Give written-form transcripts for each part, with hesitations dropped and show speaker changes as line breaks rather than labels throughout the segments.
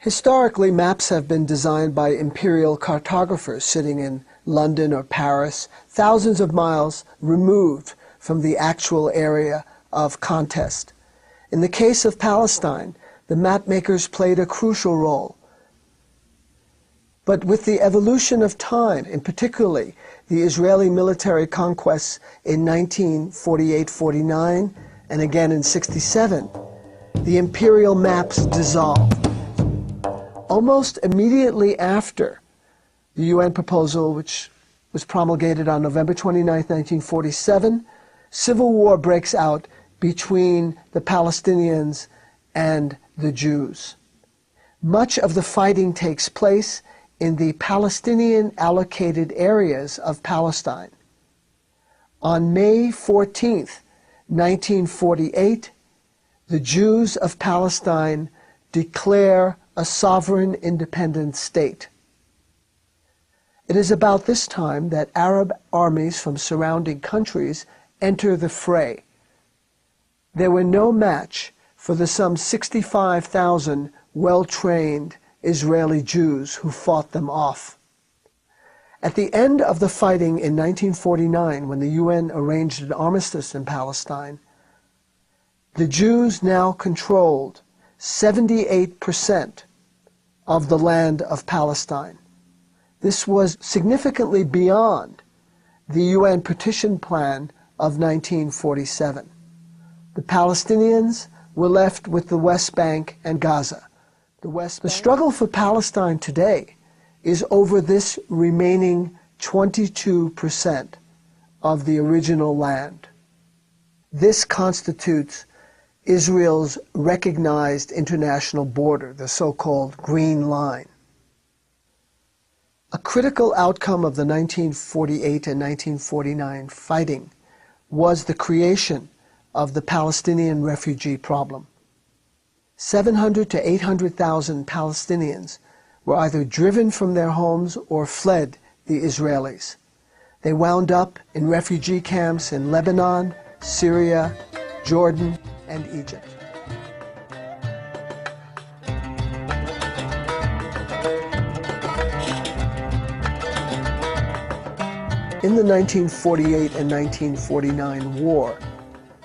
Historically, maps have been designed by imperial cartographers sitting in London or Paris, thousands of miles removed from the actual area of contest. In the case of Palestine, the mapmakers played a crucial role. But with the evolution of time, and particularly the Israeli military conquests in 1948-49 and again in 67, the imperial maps dissolved. Almost immediately after the UN proposal, which was promulgated on November 29, 1947, civil war breaks out between the Palestinians and the Jews. Much of the fighting takes place in the Palestinian allocated areas of Palestine. On May 14, 1948, the Jews of Palestine declare a sovereign independent state. It is about this time that Arab armies from surrounding countries enter the fray. They were no match for the some 65,000 well-trained Israeli Jews who fought them off. At the end of the fighting in 1949, when the UN arranged an armistice in Palestine, the Jews now controlled 78% of the land of Palestine. This was significantly beyond the UN Partition plan of 1947. The Palestinians were left with the West Bank and Gaza. The struggle for Palestine today is over this remaining 22% of the original land. This constitutes Israel's recognized international border, the so-called Green Line. A critical outcome of the 1948 and 1949 fighting was the creation of the Palestinian refugee problem. 700 to 800,000 Palestinians were either driven from their homes or fled the Israelis. They wound up in refugee camps in Lebanon, Syria, Jordan, and Egypt. In the 1948 and 1949 war,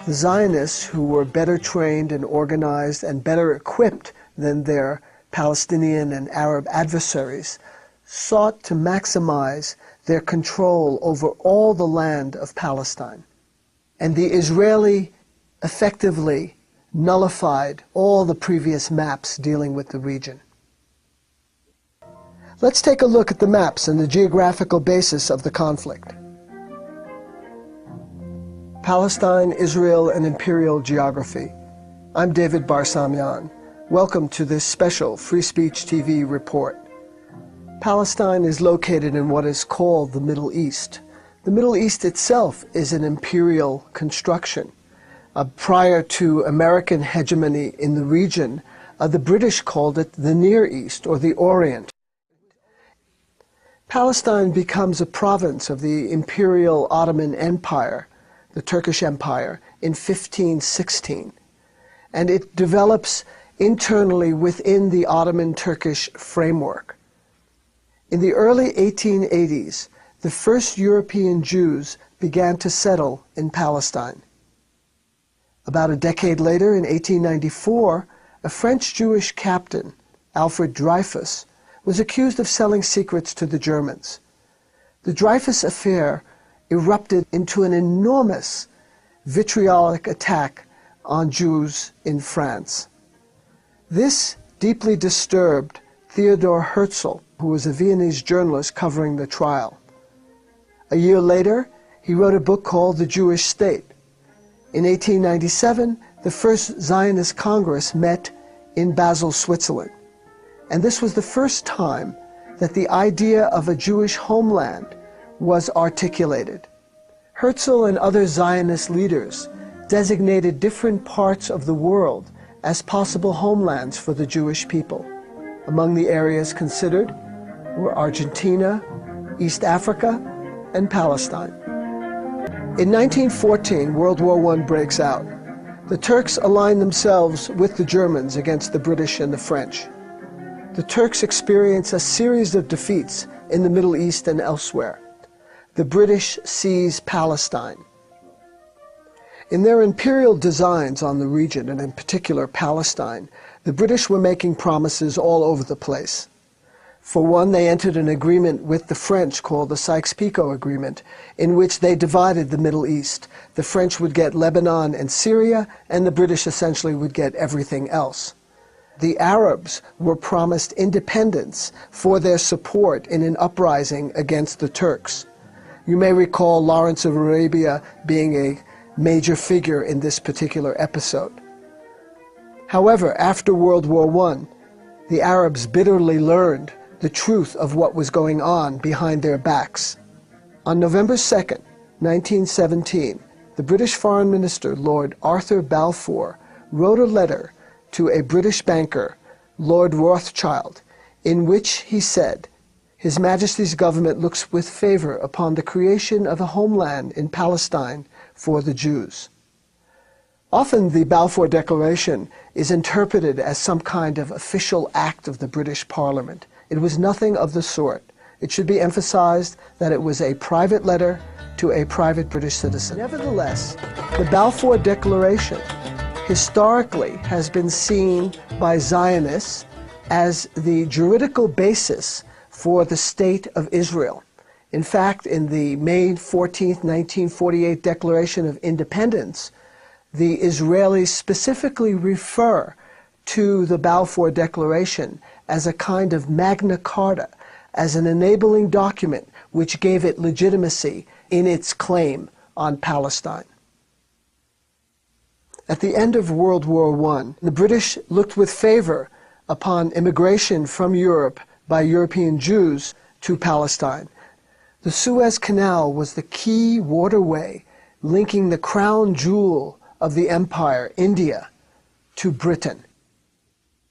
the Zionists, who were better trained and organized and better equipped than their Palestinian and Arab adversaries, sought to maximize their control over all the land of Palestine. And the Israeli effectively nullified all the previous maps dealing with the region. Let's take a look at the maps and the geographical basis of the conflict. Palestine, Israel, and Imperial Geography. I'm David Barsamian. Welcome to this special Free Speech TV report. Palestine is located in what is called the Middle East. The Middle East itself is an imperial construction. Prior to American hegemony in the region, the British called it the Near East or the Orient. Palestine becomes a province of the Imperial Ottoman Empire, the Turkish Empire, in 1516. And it develops internally within the Ottoman Turkish framework. In the early 1880s, the first European Jews began to settle in Palestine. About a decade later, in 1894, a French Jewish captain, Alfred Dreyfus, was accused of selling secrets to the Germans. The Dreyfus affair erupted into an enormous vitriolic attack on Jews in France. This deeply disturbed Theodor Herzl, who was a Viennese journalist covering the trial. A year later, he wrote a book called The Jewish State. In 1897, the first Zionist Congress met in Basel, Switzerland. And this was the first time that the idea of a Jewish homeland was articulated. Herzl and other Zionist leaders designated different parts of the world as possible homelands for the Jewish people. Among the areas considered were Argentina, East Africa, and Palestine. In 1914, World War I breaks out. The Turks align themselves with the Germans against the British and the French. the Turks experience a series of defeats in the Middle East and elsewhere. The British seize Palestine. In their imperial designs on the region, and in particular Palestine, the British were making promises all over the place. For one, they entered an agreement with the French called the Sykes-Picot Agreement, in which they divided the Middle East. The French would get Lebanon and Syria, and the British essentially would get everything else. The Arabs were promised independence for their support in an uprising against the Turks. You may recall Lawrence of Arabia being a major figure in this particular episode. However, after World War I, the Arabs bitterly learned the truth of what was going on behind their backs. On November 2nd, 1917, the British Foreign Minister, Lord Arthur Balfour, wrote a letter to a British banker, Lord Rothschild, in which he said, "His Majesty's government looks with favor upon the creation of a homeland in Palestine for the Jews." Often the Balfour Declaration is interpreted as some kind of official act of the British Parliament. It was nothing of the sort. It should be emphasized that it was a private letter to a private British citizen. Nevertheless, the Balfour Declaration historically has been seen by Zionists as the juridical basis for the State of Israel. In fact, in the May 14th, 1948 Declaration of Independence, the Israelis specifically refer to the Balfour Declaration as a kind of Magna Carta, as an enabling document which gave it legitimacy in its claim on Palestine. At the end of World War I, the British looked with favor upon immigration from Europe by European Jews to Palestine. The Suez Canal was the key waterway linking the crown jewel of the empire, India, to Britain.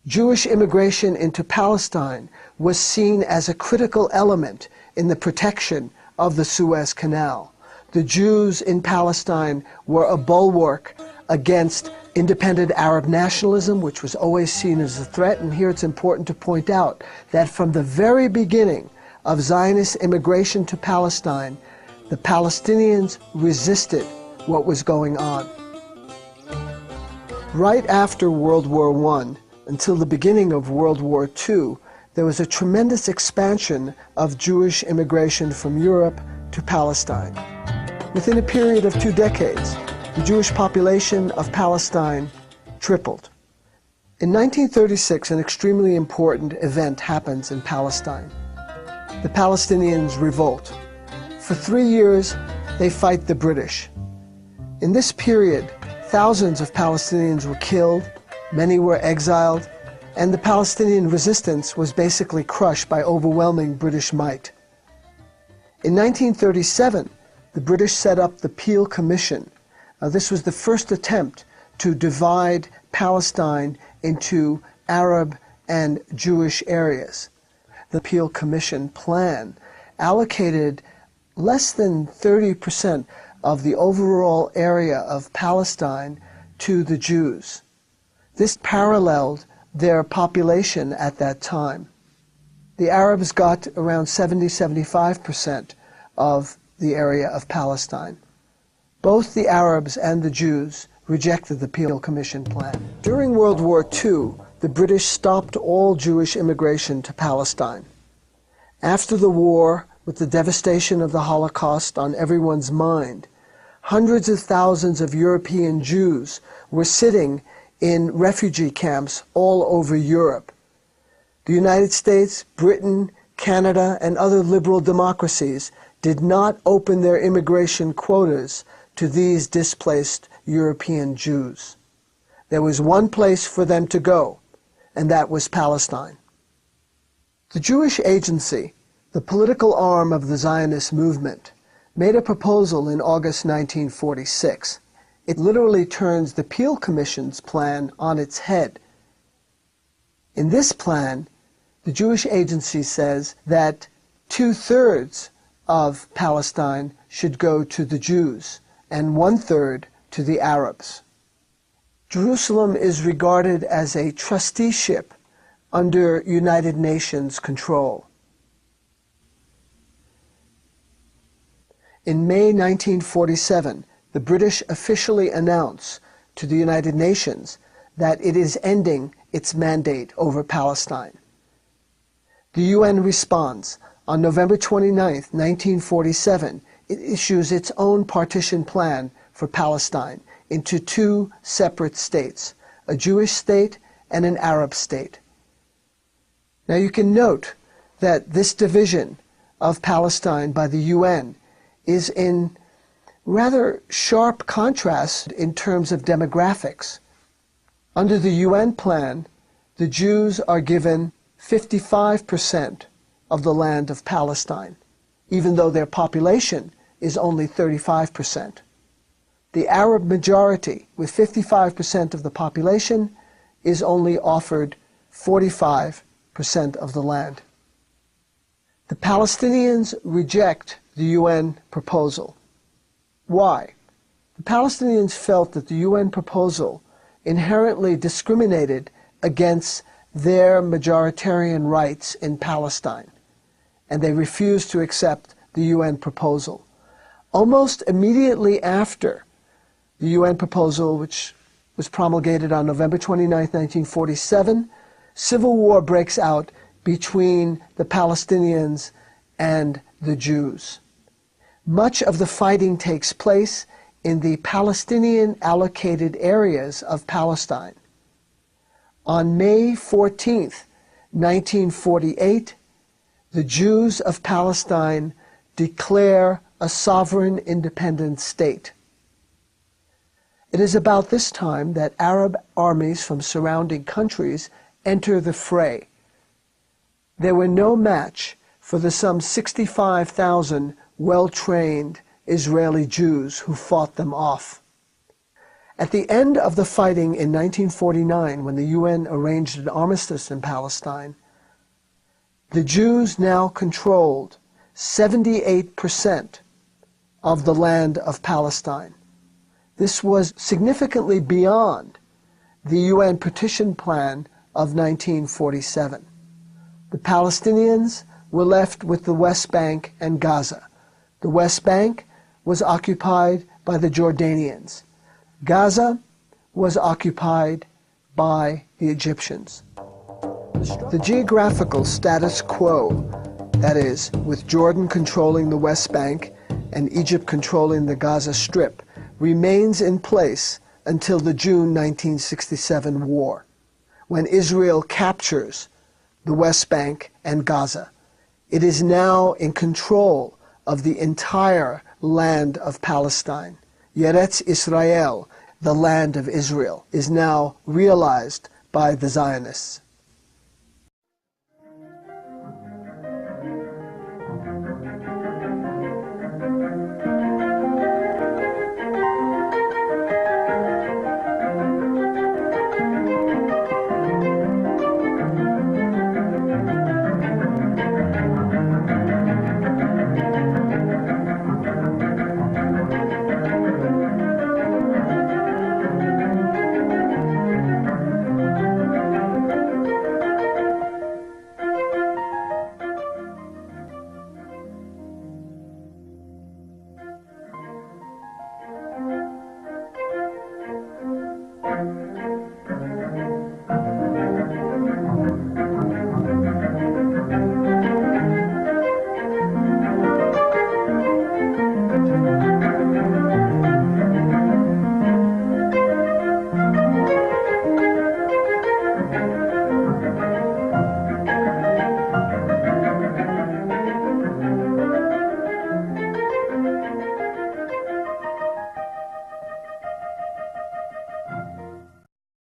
Jewish immigration into Palestine was seen as a critical element in the protection of the Suez Canal. The Jews in Palestine were a bulwark against independent Arab nationalism, which was always seen as a threat. And here it's important to point out that from the very beginning of Zionist immigration to Palestine, the Palestinians resisted what was going on. Right after World War I, until the beginning of World War II, there was a tremendous expansion of Jewish immigration from Europe to Palestine. Within a period of 2 decades, the Jewish population of Palestine tripled. In 1936, an extremely important event happens in Palestine. The Palestinians revolt. For 3 years, they fight the British. In this period, thousands of Palestinians were killed, many were exiled, and the Palestinian resistance was basically crushed by overwhelming British might. In 1937, the British set up the Peel Commission. This was the first attempt to divide Palestine into Arab and Jewish areas. The Peel Commission plan allocated less than 30% of the overall area of Palestine to the Jews. This paralleled their population at that time. The Arabs got around 70–75% of the area of Palestine. Both the Arabs and the Jews rejected the Peel Commission plan. During World War II, the British stopped all Jewish immigration to Palestine. After the war, with the devastation of the Holocaust on everyone's mind, hundreds of thousands of European Jews were sitting in refugee camps all over Europe. The United States, Britain, Canada, and other liberal democracies did not open their immigration quotas to these displaced European Jews. There was one place for them to go, and that was Palestine. The Jewish Agency, the political arm of the Zionist movement, made a proposal in August 1946. It literally turns the Peel Commission's plan on its head. In this plan, the Jewish Agency says that 2/3 of Palestine should go to the Jews and 1/3 to the Arabs. Jerusalem is regarded as a trusteeship under United Nations control. In May 1947, the British officially announced to the United Nations that it is ending its mandate over Palestine. The UN responds. On November 29, 1947, it issues its own partition plan for Palestine into two separate states, a Jewish state and an Arab state. Now you can note that this division of Palestine by the UN is in rather sharp contrast in terms of demographics. Under the UN plan, the Jews are given 55% of the land of Palestine, even though their population is only 35%. The Arab majority, with 55% of the population, is only offered 45% of the land. The Palestinians reject the UN proposal. Why? The Palestinians felt that the UN proposal inherently discriminated against their majoritarian rights in Palestine, and they refused to accept the UN proposal. Almost immediately after the UN proposal, which was promulgated on November 29, 1947, civil war breaks out between the Palestinians and the Jews. Much of the fighting takes place in the Palestinian allocated areas of Palestine. On May 14, 1948, the Jews of Palestine declare a sovereign independent state. It is about this time that Arab armies from surrounding countries enter the fray. They were no match for the some 65,000 well-trained Israeli Jews who fought them off. At the end of the fighting in 1949, when the UN arranged an armistice in Palestine, the Jews now controlled 78% of the land of Palestine. This was significantly beyond the UN Partition plan of 1947. The Palestinians were left with the West Bank and Gaza. The West Bank was occupied by the Jordanians. Gaza was occupied by the Egyptians. The geographical status quo, that is, with Jordan controlling the West Bank and Egypt controlling the Gaza Strip, remains in place until the June 1967 war, when Israel captures the West Bank and Gaza. It is now in control of the entire land of Palestine. Eretz Israel, the land of Israel, is now realized by the Zionists.